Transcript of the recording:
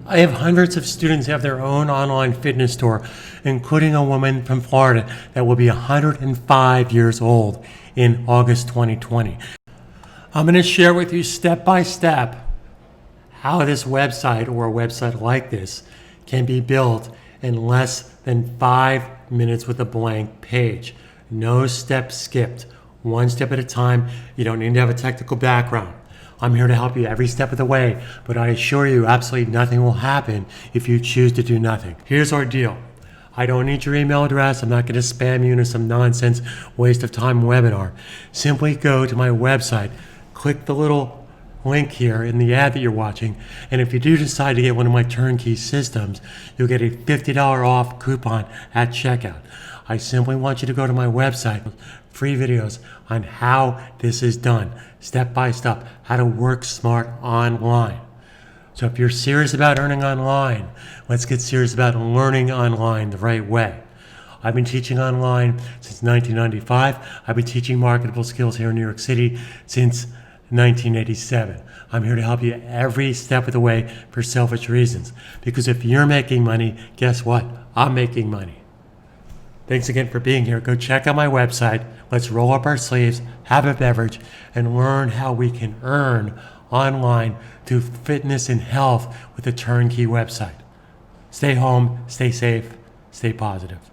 I have hundreds of students who have their own online fitness store, including a woman from Florida that will be 105 years old in August 2020. I'm going to share with you step by step how this website or a website like this can be built in less than 5 minutes with a blank page. No steps skipped, one step at a time. You don't need to have a technical background. I'm here to help you every step of the way, but I assure you absolutely nothing will happen if you choose to do nothing. Here's our deal. I don't need your email address. I'm not going to spam you into some nonsense waste of time webinar. Simply go to my website, click the little link here in the ad that you're watching, and if you do decide to get one of my turnkey systems, you'll get a $50 off coupon at checkout. I simply want you to go to my website, free videos on how this is done, step by step, how to work smart online. So if you're serious about earning online, let's get serious about learning online the right way. I've been teaching online since 1995. I've been teaching marketable skills here in New York City since 1987. I'm here to help you every step of the way for selfish reasons. Because if you're making money, guess what? I'm making money. Thanks again for being here. Go check out my website. Let's roll up our sleeves, have a beverage, and learn how we can earn online through fitness and health with a turnkey website. Stay home, stay safe, stay positive.